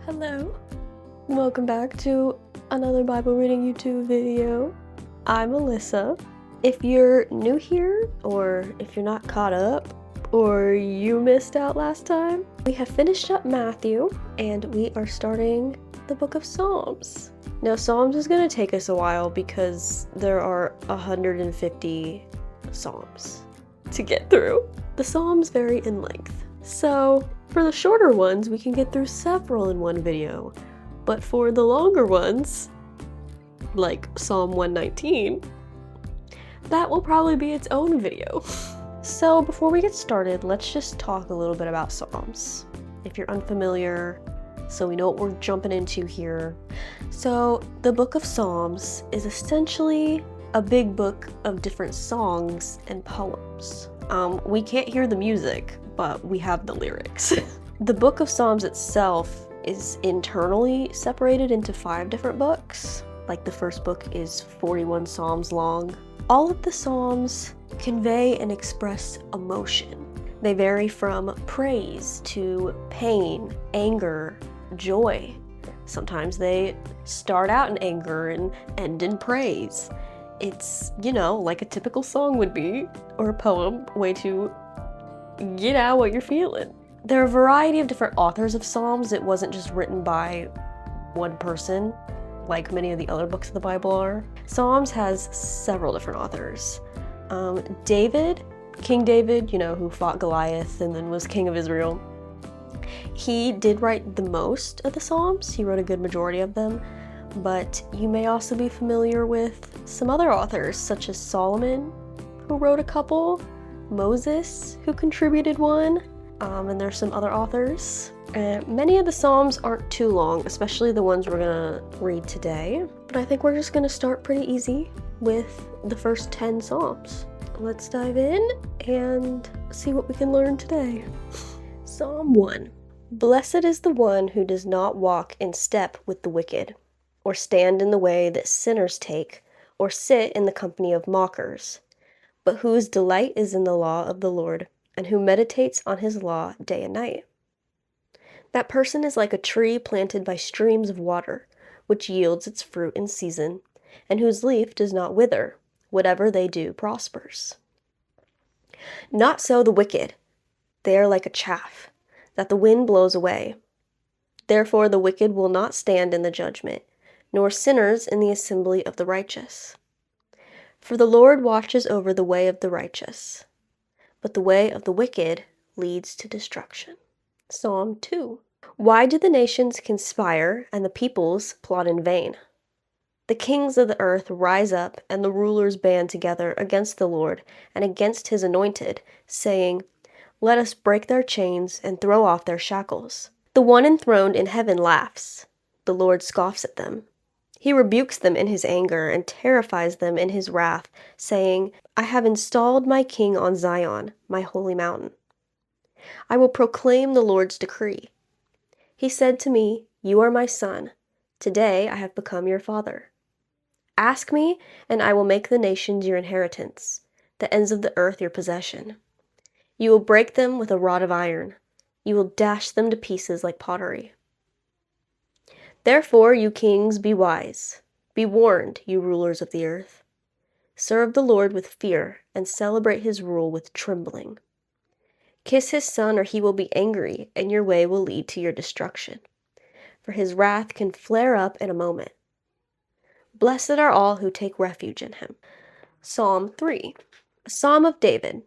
Hello, welcome back to another Bible reading YouTube video. I'm Alyssa. If you're new here, or if you're not caught up, or you missed out last time, we have finished up Matthew, and we are starting the book of Psalms. Now, Psalms is going to take us a while because there are 150 Psalms to get through. The Psalms vary in length, so for the shorter ones, we can get through several in one video, but for the longer ones, like Psalm 119, that will probably be its own video. So before we get started, let's just talk a little bit about Psalms, if you're unfamiliar, so we know what we're jumping into here. So the book of Psalms is essentially a big book of different songs and poems. We can't hear the music, but we have the lyrics. The book of Psalms itself is internally separated into 5 different books. Like the first book is 41 Psalms long. All of the Psalms convey and express emotion. They vary from praise to pain, anger, joy. Sometimes they start out in anger and end in praise. It's, like a typical song would be, or a poem, way to get out what you're feeling. There are a variety of different authors of Psalms. It wasn't just written by one person, like many of the other books of the Bible are. Psalms has several different authors. King David, who fought Goliath and then was king of Israel, he did write the most of the Psalms. He wrote a good majority of them, but you may also be familiar with some other authors, such as Solomon, who wrote a couple, Moses, who contributed one, and there's some other authors. Many of the Psalms aren't too long, especially the ones we're gonna read today, but I think we're just gonna start pretty easy with the first 10 Psalms. Let's dive in and see what we can learn today. Psalm 1. Blessed is the one who does not walk in step with the wicked, or stand in the way that sinners take, or sit in the company of mockers, but whose delight is in the law of the Lord, and who meditates on his law day and night. That person is like a tree planted by streams of water, which yields its fruit in season, and whose leaf does not wither. Whatever they do prospers. Not so the wicked. They are like a chaff that the wind blows away. Therefore the wicked will not stand in the judgment, nor sinners in the assembly of the righteous. For the Lord watches over the way of the righteous, but the way of the wicked leads to destruction. Psalm 2. Why do the nations conspire and the peoples plot in vain? The kings of the earth rise up, and the rulers band together against the Lord and against his anointed, saying, Let us break their chains and throw off their shackles. The one enthroned in heaven laughs. The Lord scoffs at them. He rebukes them in his anger and terrifies them in his wrath, saying, I have installed my king on Zion, my holy mountain. I will proclaim the Lord's decree. He said to me, You are my son. Today I have become your father. Ask me, and I will make the nations your inheritance, the ends of the earth your possession. You will break them with a rod of iron. You will dash them to pieces like pottery. Therefore, you kings, be wise. Be warned, you rulers of the earth. Serve the Lord with fear, and celebrate his rule with trembling. Kiss his son, or he will be angry, and your way will lead to your destruction. For his wrath can flare up in a moment. Blessed are all who take refuge in him. Psalm 3. A psalm of David,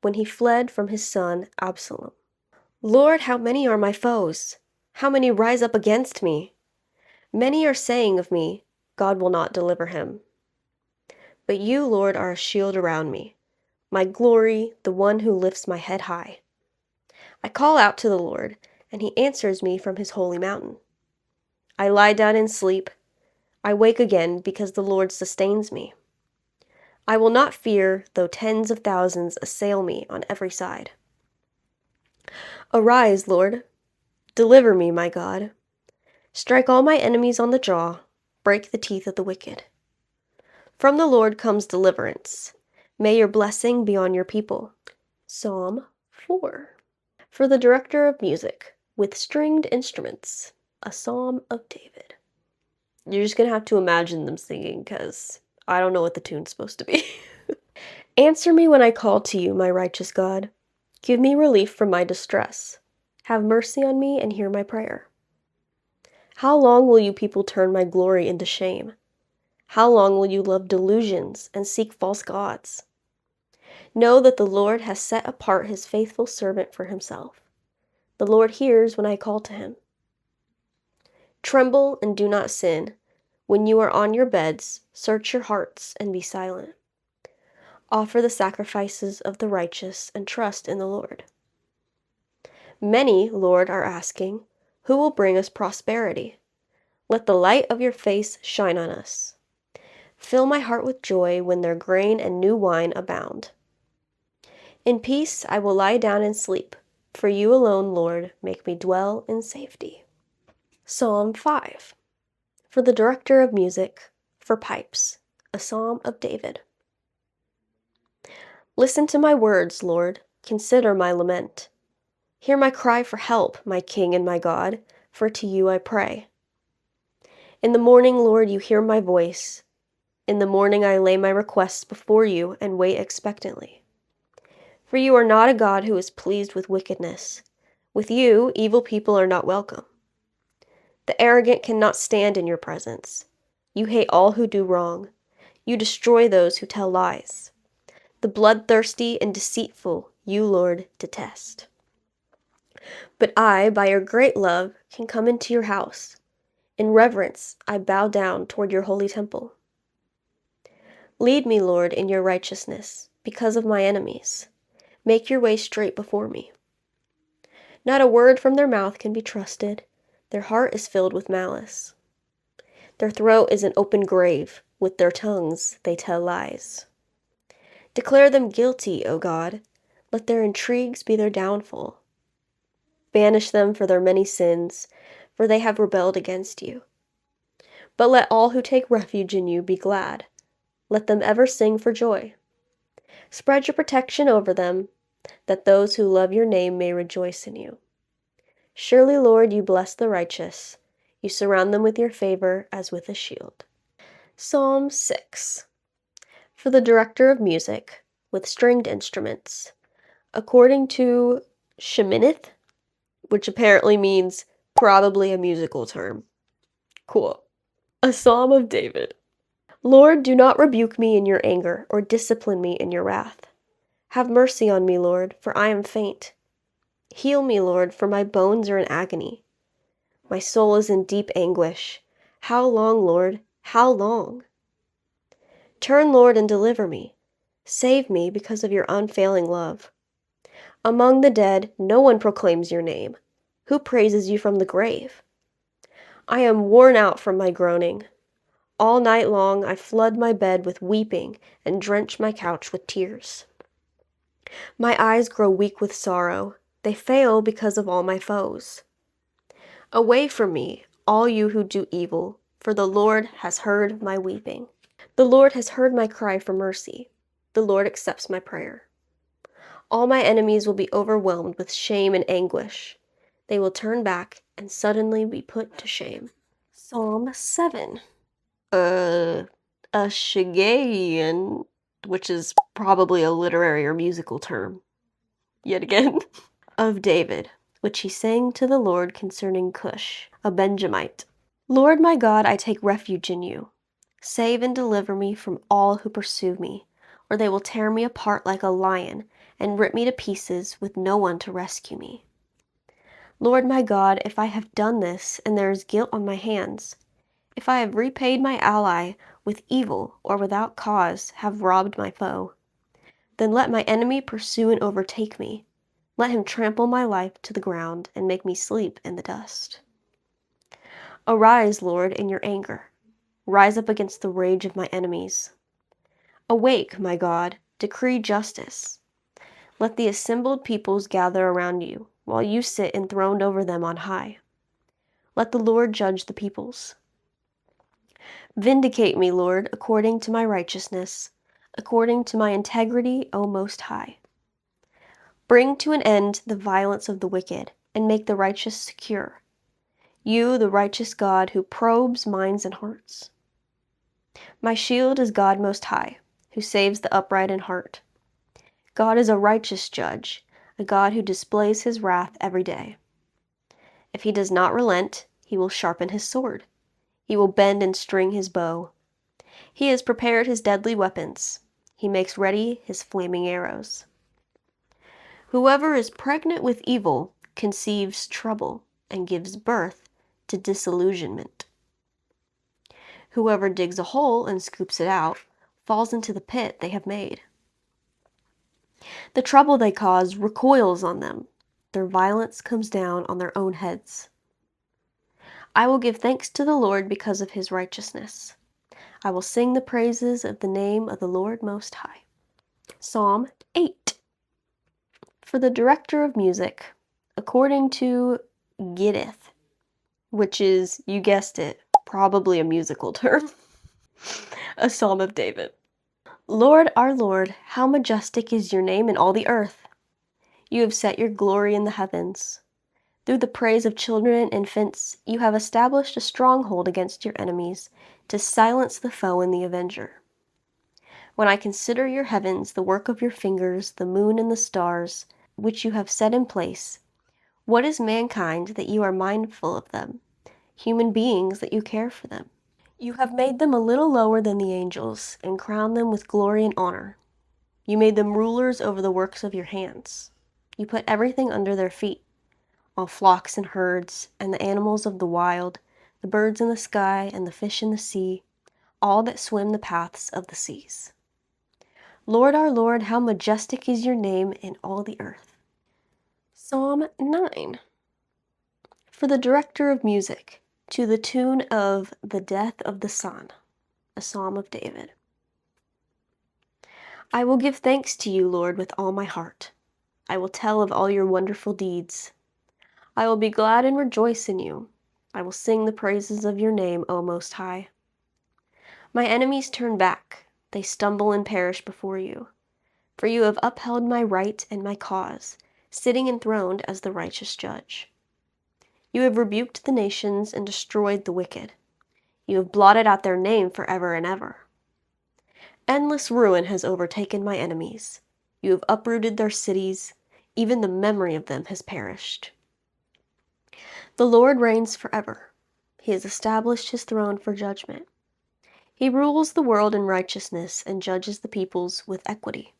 when he fled from his son Absalom. Lord, how many are my foes? How many rise up against me? Many are saying of me, God will not deliver him. But you, Lord, are a shield around me, my glory, the one who lifts my head high. I call out to the Lord, and he answers me from his holy mountain. I lie down and sleep. I wake again because the Lord sustains me. I will not fear, though tens of thousands assail me on every side. Arise, Lord. Deliver me, my God. Strike all my enemies on the jaw. Break the teeth of the wicked. From the Lord comes deliverance. May your blessing be on your people. Psalm 4. For the director of music, with stringed instruments, A Psalm of David. You're just gonna have to imagine them singing, because I don't know what the tune's supposed to be. Answer me when I call to you, my righteous God. Give me relief from my distress. Have mercy on me and hear my prayer. How long will you people turn my glory into shame? How long will you love delusions and seek false gods? Know that the Lord has set apart his faithful servant for himself. The Lord hears when I call to him. Tremble and do not sin. When you are on your beds, search your hearts and be silent. Offer the sacrifices of the righteous and trust in the Lord. Many, Lord, are asking, who will bring us prosperity? Let the light of your face shine on us. Fill my heart with joy when their grain and new wine abound. In peace I will lie down and sleep, for you alone, Lord, make me dwell in safety. Psalm 5. For the director of music, for pipes, a psalm of David. Listen to my words, Lord, consider my lament. Hear my cry for help, my King and my God, for to you I pray. In the morning, Lord, you hear my voice. In the morning I lay my requests before you and wait expectantly. For you are not a God who is pleased with wickedness. With you, evil people are not welcome. The arrogant cannot stand in your presence. You hate all who do wrong. You destroy those who tell lies. The bloodthirsty and deceitful you, Lord, detest. But I, by your great love, can come into your house. In reverence, I bow down toward your holy temple. Lead me, Lord, in your righteousness, because of my enemies. Make your way straight before me. Not a word from their mouth can be trusted. Their heart is filled with malice. Their throat is an open grave. With their tongues they tell lies. Declare them guilty, O God. Let their intrigues be their downfall. Banish them for their many sins, for they have rebelled against you. But let all who take refuge in you be glad. Let them ever sing for joy. Spread your protection over them, that those who love your name may rejoice in you. Surely, Lord, you bless the righteous. You surround them with your favor as with a shield. Psalm 6. For the director of music, with stringed instruments, according to Sheminith, which apparently means probably a musical term. Cool. A Psalm of David. Lord, do not rebuke me in your anger, or discipline me in your wrath. Have mercy on me, Lord, for I am faint. Heal me, Lord, for my bones are in agony. My soul is in deep anguish. How long, Lord? How long? Turn, Lord, and deliver me. Save me because of your unfailing love. Among the dead, no one proclaims your name. Who praises you from the grave? I am worn out from my groaning. All night long I flood my bed with weeping and drench my couch with tears. My eyes grow weak with sorrow. They fail because of all my foes. Away from me, all you who do evil, for the Lord has heard my weeping. The Lord has heard my cry for mercy. The Lord accepts my prayer. All my enemies will be overwhelmed with shame and anguish. They will turn back and suddenly be put to shame. Psalm 7. A Shiggaion, which is probably a literary or musical term, yet again, of David, which he sang to the Lord concerning Cush, a Benjamite. Lord my God, I take refuge in you. Save and deliver me from all who pursue me, or they will tear me apart like a lion and rip me to pieces with no one to rescue me. Lord my God, if I have done this and there is guilt on my hands, if I have repaid my ally with evil or without cause have robbed my foe, then let my enemy pursue and overtake me. Let him trample my life to the ground and make me sleep in the dust. Arise, Lord, in your anger. Rise up against the rage of my enemies. Awake, my God, decree justice. Let the assembled peoples gather around you, while you sit enthroned over them on high. Let the Lord judge the peoples. Vindicate me, Lord, according to my righteousness, according to my integrity, O Most High. Bring to an end the violence of the wicked, and make the righteous secure. You, the righteous God who probes minds and hearts. My shield is God Most High, who saves the upright in heart. God is a righteous judge, a God who displays his wrath every day. If he does not relent, he will sharpen his sword. He will bend and string his bow. He has prepared his deadly weapons. He makes ready his flaming arrows. Whoever is pregnant with evil conceives trouble and gives birth to disillusionment. Whoever digs a hole and scoops it out falls into the pit they have made. The trouble they cause recoils on them. Their violence comes down on their own heads. I will give thanks to the Lord because of his righteousness. I will sing the praises of the name of the Lord Most High. Psalm 8. For the director of music, according to Gittith, which is, you guessed it, probably a musical term, a Psalm of David. Lord, our Lord, how majestic is your name in all the earth. You have set your glory in the heavens. Through the praise of children and infants, you have established a stronghold against your enemies, to silence the foe and the avenger. When I consider your heavens, the work of your fingers, the moon and the stars, which you have set in place, what is mankind that you are mindful of them, human beings that you care for them? You have made them a little lower than the angels, and crowned them with glory and honor. You made them rulers over the works of your hands. You put everything under their feet, all flocks and herds, and the animals of the wild, the birds in the sky, and the fish in the sea, all that swim the paths of the seas. Lord, our Lord, how majestic is your name in all the earth. Psalm 9. For the director of music, to the tune of The Death of the Son, a Psalm of David. I will give thanks to you, Lord, with all my heart. I will tell of all your wonderful deeds. I will be glad and rejoice in you. I will sing the praises of your name, O Most High. My enemies turn back. They stumble and perish before you. For you have upheld my right and my cause, sitting enthroned as the righteous judge. You have rebuked the nations and destroyed the wicked. You have blotted out their name forever and ever. Endless ruin has overtaken my enemies. You have uprooted their cities. Even the memory of them has perished. The Lord reigns forever. He has established his throne for judgment. He rules the world in righteousness and judges the peoples with equity.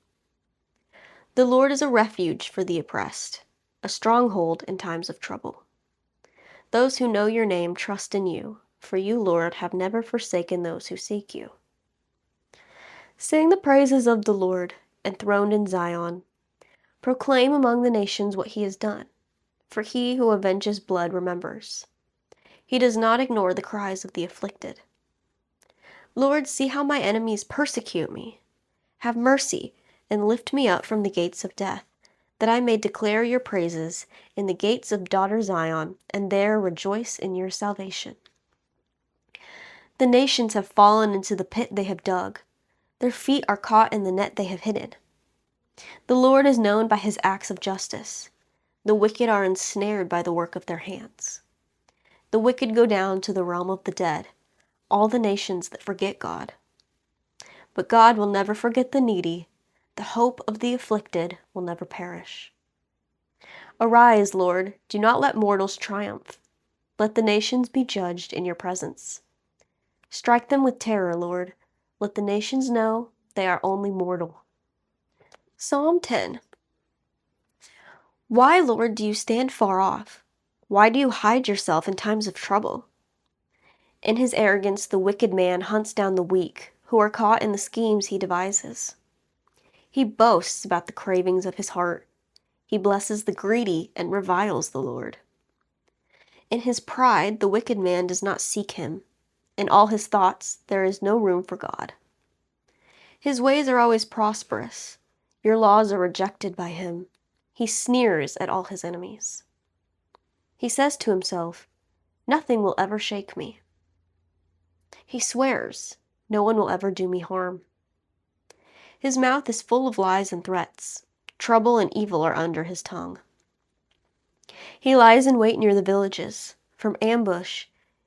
The Lord is a refuge for the oppressed, a stronghold in times of trouble. Those who know your name trust in you, for you, Lord, have never forsaken those who seek you. Sing the praises of the Lord, enthroned in Zion. Proclaim among the nations what he has done, for he who avenges blood remembers. He does not ignore the cries of the afflicted. Lord, see how my enemies persecute me. Have mercy and lift me up from the gates of death, that I may declare your praises in the gates of daughter Zion, and there rejoice in your salvation. The nations have fallen into the pit they have dug. Their feet are caught in the net they have hidden. The Lord is known by his acts of justice. The wicked are ensnared by the work of their hands. The wicked go down to the realm of the dead, all the nations that forget God. But God will never forget the needy. The hope of the afflicted will never perish. Arise, Lord, do not let mortals triumph. Let the nations be judged in your presence. Strike them with terror, Lord. Let the nations know they are only mortal. Psalm 10. Why, Lord, do you stand far off? Why do you hide yourself in times of trouble? In his arrogance, the wicked man hunts down the weak, who are caught in the schemes he devises. He boasts about the cravings of his heart. He blesses the greedy and reviles the Lord. In his pride, the wicked man does not seek him. In all his thoughts, there is no room for God. His ways are always prosperous. Your laws are rejected by him. He sneers at all his enemies. He says to himself, nothing will ever shake me. He swears, no one will ever do me harm. His mouth is full of lies and threats. Trouble and evil are under his tongue. He lies in wait near the villages. From ambush,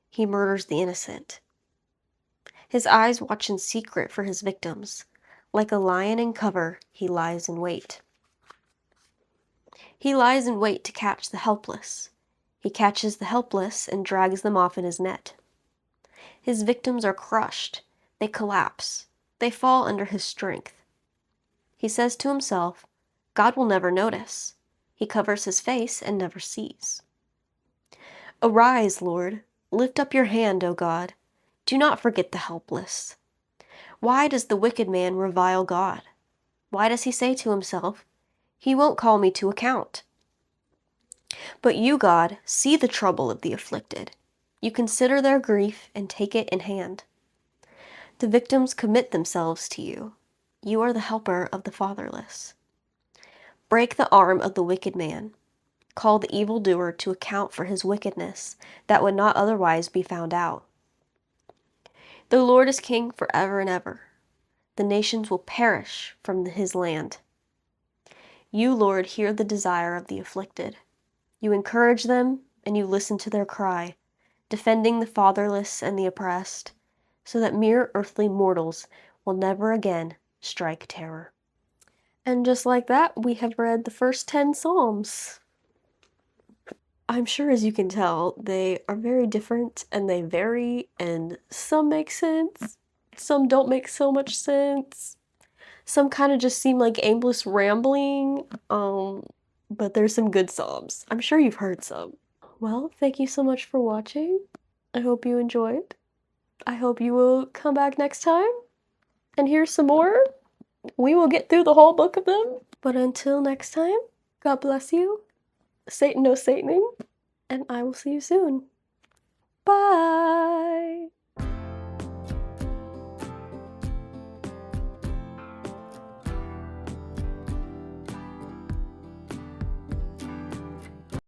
he murders the innocent. His eyes watch in secret for his victims. Like a lion in cover, he lies in wait. He lies in wait to catch the helpless. He catches the helpless and drags them off in his net. His victims are crushed. They collapse. They fall under his strength. He says to himself, God will never notice. He covers his face and never sees. Arise, Lord. Lift up your hand, O God. Do not forget the helpless. Why does the wicked man revile God? Why does he say to himself, He won't call me to account? But you, God, see the trouble of the afflicted. You consider their grief and take it in hand. The victims commit themselves to you. You are the helper of the fatherless. Break the arm of the wicked man. Call the evildoer to account for his wickedness that would not otherwise be found out. The Lord is king forever and ever. The nations will perish from his land. You, Lord, hear the desire of the afflicted. You encourage them and you listen to their cry, defending the fatherless and the oppressed, so that mere earthly mortals will never again strike terror. And just like that, we have read the first 10 Psalms. I'm sure, as you can tell, they are very different and they vary, and some make sense, some don't make so much sense, some kind of just seem like aimless rambling, but there's some good Psalms. I'm sure you've heard some. Well, thank you so much for watching. I hope you enjoyed. I hope you will come back next time and hear some more. We will get through the whole book of them. But until next time, God bless you. Satan no Sataning, and I will see you soon.